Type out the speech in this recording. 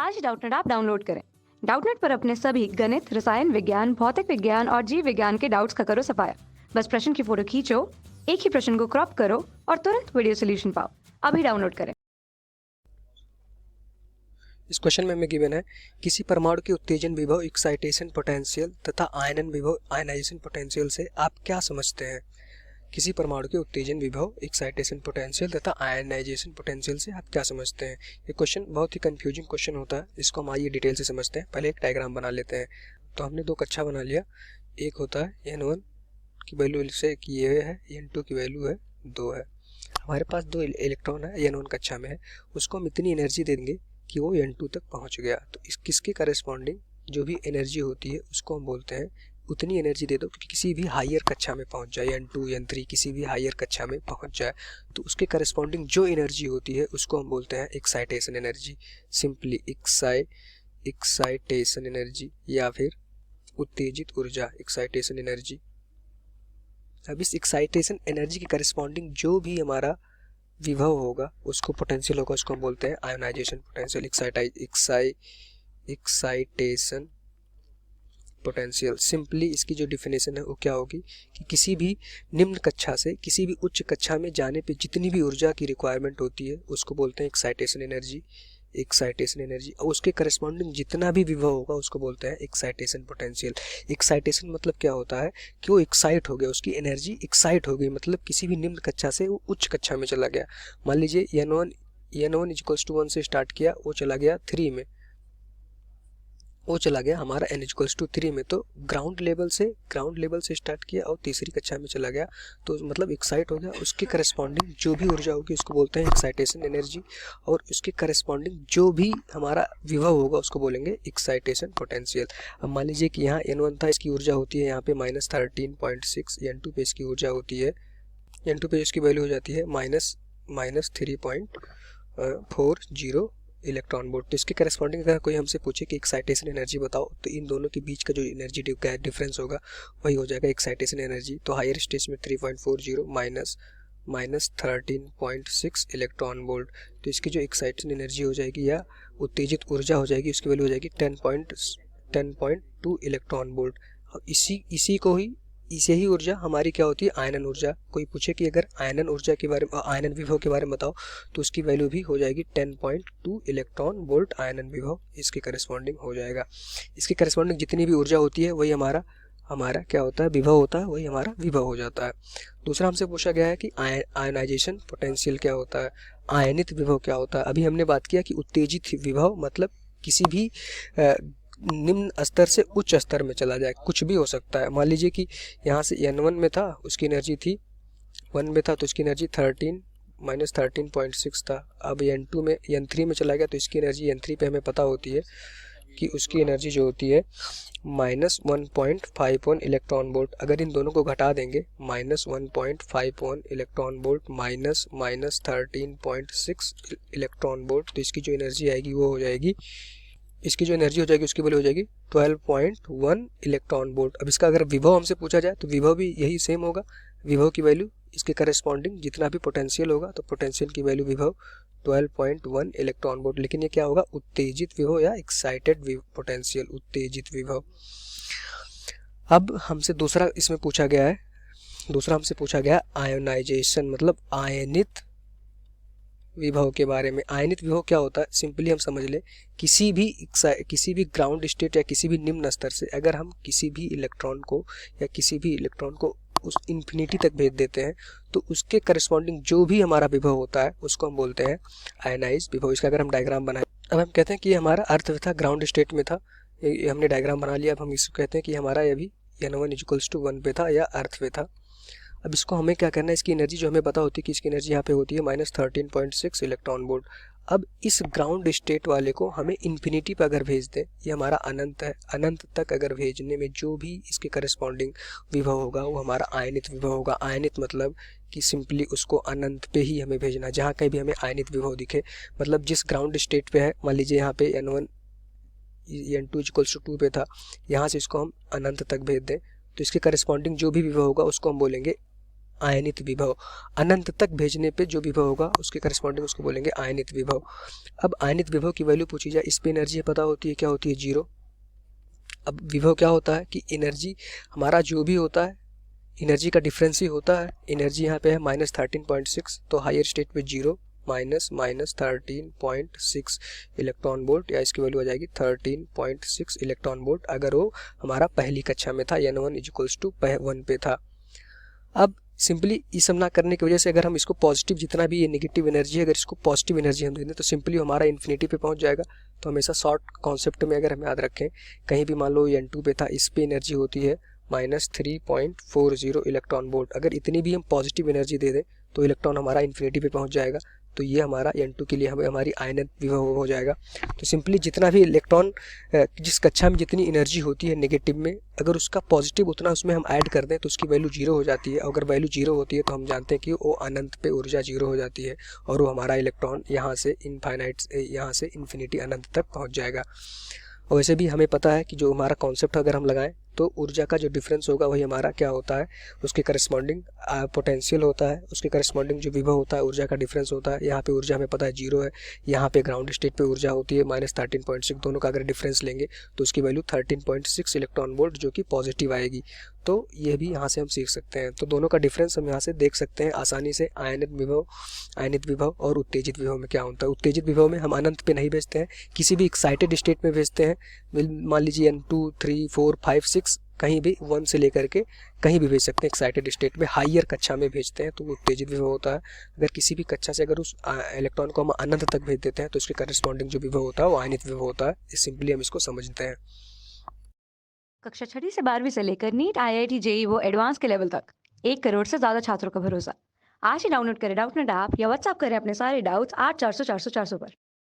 आज Doubtnut app download करें। Doubtnut पर अपने सभी गणित, रसायन विज्ञान, भौतिक विज्ञान और जीव विज्ञान के डाउट्स का करो सफाया। बस प्रश्न की फोटो खींचो, एक ही प्रश्न को क्रॉप करो और तुरंत वीडियो सोल्यूशन पाओ। अभी डाउनलोड करें। इस क्वेश्चन में हमें गिवन है किसी परमाणु के उत्तेजन विभव, एक्साइटेशन पोटेंशियल तथा आयनन विभव, आयनाइजेशन पोटेंशियल से आप क्या समझते हैं। किसी परमाणु के उत्तेजन विभव, एक्साइटेशन पोटेंशियल तथा आयनाइजेशन पोटेंशियल से आप क्या समझते हैं। ये क्वेश्चन बहुत ही कंफ्यूजिंग क्वेश्चन होता है, इसको हम आइए डिटेल से समझते हैं। पहले एक डायग्राम बना लेते हैं। तो हमने दो कक्षा बना लिया। एक होता है n1 की वैल्यू से कि ये है, n2 की वैल्यू है 2 है। हमारे पास दो इलेक्ट्रॉन है, n1 कक्षा में है, उसको हम इतनी एनर्जी देंगे कि वो n2 तक पहुंच गया। तो इस किसके करस्पॉन्डिंग जो भी एनर्जी होती है उसको हम बोलते हैं उतनी एनर्जी दे दो कि किसी भी हायर कक्षा में पहुंच जाए, n2 n3 किसी भी हायर कक्षा में पहुंच जाए, तो उसके करस्पॉन्डिंग जो एनर्जी होती है उसको हम बोलते हैं excitation energy, simply excitation energy या फिर उत्तेजित ऊर्जा, एक्साइटेशन एनर्जी। अब इस एक्साइटेशन एनर्जी के करस्पॉन्डिंग जो भी हमारा विभव होगा, उसको पोटेंशियल होगा, उसको हम बोलते हैं ionization potential, excitation potential. Simply इसकी जो डिफिनेशन है वो क्या होगी कि किसी भी निम्न कक्षा से किसी भी उच्च कक्षा में जाने पे जितनी भी ऊर्जा की रिक्वायरमेंट होती है उसको बोलते हैं एक्साइटेशन एनर्जी, एक्साइटेशन एनर्जी। और उसके करस्पॉन्डिंग जितना भी विभव होगा उसको बोलते हैं एक्साइटेशन पोटेंशियल। एक्साइटेशन मतलब क्या होता है कि वो एक्साइट हो गया, उसकी एनर्जी एक्साइट हो गई, मतलब किसी भी निम्न कक्षा से वो उच्च कक्षा में चला गया। मान लीजिए n1 इक्वल्स टू 1 से स्टार्ट किया, वो चला गया 3 में, वो चला गया हमारा n इक्वल्स टू 3 में। तो ग्राउंड लेवल से स्टार्ट किया और तीसरी कक्षा में चला गया, तो मतलब एक्साइट हो गया। उसके करस्पॉन्डिंग जो भी ऊर्जा होगी उसको बोलते हैं एक्साइटेशन एनर्जी, और उसके करस्पॉन्डिंग जो भी हमारा विभव होगा उसको बोलेंगे एक्साइटेशन पोटेंशियल। अब मान लीजिए कि यहाँ n1 था, इसकी ऊर्जा होती है यहाँ पे -13.6, n2 पे इसकी ऊर्जा होती है, n2 पे इसकी वैल्यू हो जाती है -3.40 इलेक्ट्रॉन वोल्ट। तो इसके करस्पॉन्डिंग अगर कोई हमसे पूछे कि एक्साइटेशन एनर्जी बताओ, तो इन दोनों के बीच का जो एनर्जी डिफरेंस होगा वही हो जाएगा एक्साइटेशन एनर्जी। तो हायर स्टेज में 3.40 माइनस 13.6 इलेक्ट्रॉन वोल्ट। तो इसकी जो एक्साइटेशन एनर्जी हो जाएगी या उत्तेजित ऊर्जा हो जाएगी, उसकी वैल्यू हो जाएगी 10.2 इलेक्ट्रॉन वोल्ट। इसे ही ऊर्जा हमारी क्या होती है, आयनन ऊर्जा। कोई पूछे कि अगर आयनन ऊर्जा के बारे में, आयनन विभव के बारे में बताओ, तो उसकी वैल्यू भी हो जाएगी 10.2 इलेक्ट्रॉन वोल्ट आयनन विभव, इसके करस्पॉन्डिंग हो जाएगा। इसके करस्पॉन्डिंग जितनी भी ऊर्जा होती है वही हमारा क्या होता है, विभव होता है, वही हमारा विभव हो जाता है। दूसरा हमसे पूछा गया है कि आयनाइजेशन पोटेंशियल क्या होता है, आयनित विभव क्या होता है। अभी हमने बात किया कि उत्तेजित विभव मतलब किसी भी निम्न स्तर से उच्च स्तर में चला जाए, कुछ भी हो सकता है। मान लीजिए कि यहाँ से n1 में था, उसकी एनर्जी थी 1 में था, तो इसकी एनर्जी 13.6 था। अब n3 में चला गया, तो इसकी एनर्जी n3 पे हमें पता होती है कि उसकी एनर्जी जो होती है -1.51 इलेक्ट्रॉन वोल्ट। अगर इन दोनों को घटा देंगे, -1.51 electron volt minus 13.6 electron volt, तो इसकी जो एनर्जी आएगी वो हो जाएगी, इसकी जो एनर्जी हो जाएगी उसकी वैल्यू हो जाएगी 12.1 इलेक्ट्रॉन वोल्ट। अब इसका अगर विभव हमसे पूछा जाए तो विभव भी यही सेम होगा, विभव की वैल्यू इसके करस्पॉन्डिंग जितना भी पोटेंशियल होगा, तो पोटेंशियल की वैल्यू विभव 12.1 इलेक्ट्रॉन वोल्ट। लेकिन ये क्या होगा, उत्तेजित विभव या एक्साइटेड पोटेंशियल, उत्तेजित विभव। अब हमसे दूसरा इसमें पूछा गया है, आयोनाइजेशन मतलब आयनित विभव के बारे में। आयनित विभव क्या होता है, सिंपली हम समझ ले, किसी भी ग्राउंड स्टेट या किसी भी निम्न स्तर से अगर हम किसी भी इलेक्ट्रॉन को उस इन्फिनिटी तक भेज देते हैं, तो उसके करस्पॉन्डिंग जो भी हमारा विभव होता है उसको हम बोलते हैं आयनाइज विभव। इसका अगर हम डायग्राम बनाएं, अब हम कहते हैं कि हमारा अर्थ था, ग्राउंड स्टेट में था, ये हमने डायग्राम बना लिया। अब हम इसको कहते हैं कि हमारा अभी n1 इक्वल्स टू 1 पे था या अर्थ पे था। अब इसको हमें क्या करना है, इसकी एनर्जी जो हमें पता होती है कि इसकी एनर्जी यहाँ पे होती है -13.6 इलेक्ट्रॉन वोल्ट। अब इस ग्राउंड स्टेट वाले को हमें इन्फिनिटी पर अगर भेज दें, ये हमारा अनंत है, अनंत तक अगर भेजने में जो भी इसके करस्पॉन्डिंग विभव होगा वो हमारा आयनित विभव होगा। आयनित मतलब कि सिंपली उसको अनंत पे ही हमें भेजना, जहाँ कहीं भी हमें आयनित विभव दिखे, मतलब जिस ग्राउंड स्टेट पे है, मान लीजिए यहाँ पे n2 इक्वल्स टू 2 पे था, यहाँ से इसको हम अनंत तक भेज दें, तो इसके करस्पॉन्डिंग जो भी विभव होगा उसको हम बोलेंगे आयनित विभव। अनंत तक भेजने पे जो विभव होगा उसके करस्पॉन्डिंग उसको बोलेंगे आयनित विभव। अब आयनित विभव की वैल्यू पूछी जाए, इस पे एनर्जी पता होती है, क्या होती है, 0। अब विभव क्या होता है कि एनर्जी हमारा जो भी होता है एनर्जी का डिफरेंस ही होता है। एनर्जी यहाँ पे है -13.6, तो हायर स्टेट पे 0 -13.6 इलेक्ट्रॉन वोल्ट, या इसकी वैल्यू आ जाएगी 13.6 इलेक्ट्रॉन वोल्ट, अगर वो हमारा पहली कक्षा में था, n1 = 1 पे था। अब सिंपली ये सब ना करने की वजह से अगर हम इसको पॉजिटिव, जितना भी ये नेगेटिव एनर्जी है, अगर इसको पॉजिटिव एनर्जी हम दे दें तो सिंपली हमारा इन्फिनिटी पे पहुंच जाएगा। तो हमेशा शॉर्ट कॉन्सेप्ट में अगर हम याद रखें, कहीं भी मान लो n2 पे था, इस पे एनर्जी होती है -3.40 इलेक्ट्रॉन वोल्ट। अगर इतनी भी हम पॉजिटिव एनर्जी दे दें तो इलेक्ट्रॉन हमारा इन्फिनिटी पे पहुंच जाएगा। तो ये हमारा n2 के लिए हमें हमारी आयनित विभव हो जाएगा। तो सिंपली जितना भी इलेक्ट्रॉन जिस कक्षा में जितनी एनर्जी होती है नेगेटिव में, अगर उसका पॉजिटिव उतना उसमें हम ऐड कर दें तो उसकी वैल्यू 0 हो जाती है। अगर वैल्यू 0 होती है तो हम जानते हैं कि वो अनंत पे ऊर्जा 0 हो जाती है और वो हमारा इलेक्ट्रॉन यहाँ से इन्फिनिटी अनंत तक पहुँच जाएगा। और वैसे भी हमें पता है कि जो हमारा कॉन्सेप्ट अगर हम लगाएं तो ऊर्जा का जो डिफरेंस होगा वही हमारा क्या होता है, उसके करस्पॉन्डिंग पोटेंशियल होता है, उसके करस्पॉन्डिंग जो विभव होता है ऊर्जा का डिफरेंस होता है। यहाँ पे ऊर्जा हमें पता है 0 है, यहाँ पे ग्राउंड स्टेट पे ऊर्जा होती है -13.6, दोनों का अगर डिफरेंस लेंगे तो उसकी वैल्यू 13.6 इलेक्ट्रॉन वोल्ट जो कि पॉजिटिव आएगी। तो ये भी यहाँ से हम सीख सकते हैं। तो दोनों का डिफरेंस हम यहाँ से देख सकते हैं आसानी से, आयनित विभव और उत्तेजित विभव में क्या होता है। उत्तेजित विभव में हम अनंत पे नहीं भेजते हैं, किसी भी एक्साइटेड स्टेट में भेजते हैं। मान लीजिए n2 3 4 5 6 कहीं भी 1 से लेकर के कहीं भी भेज सकते हैं एक्साइटेड स्टेट में, हाइयर कक्षा में भेजते हैं तो वो उत्तेजित विभव होता है। अगर किसी भी कक्षा से अगर उस इलेक्ट्रॉन को हम अनंत तक भेज देते हैं तो उसके करस्पॉन्डिंग जो विभव होता है वो आयनित विभव होता है। इस सिंपली हम इसको समझते हैं। कक्षा 6वीं से 12वीं से लेकर नीट, IIT, JEE वो एडवांस के लेवल तक 1 करोड़ से ज्यादा छात्रों का भरोसा। आज ही डाउनलोड करें डाउटनेट ऐप या व्हाट्सएप करें अपने सारे डाउट्स 8400 400 400 पर।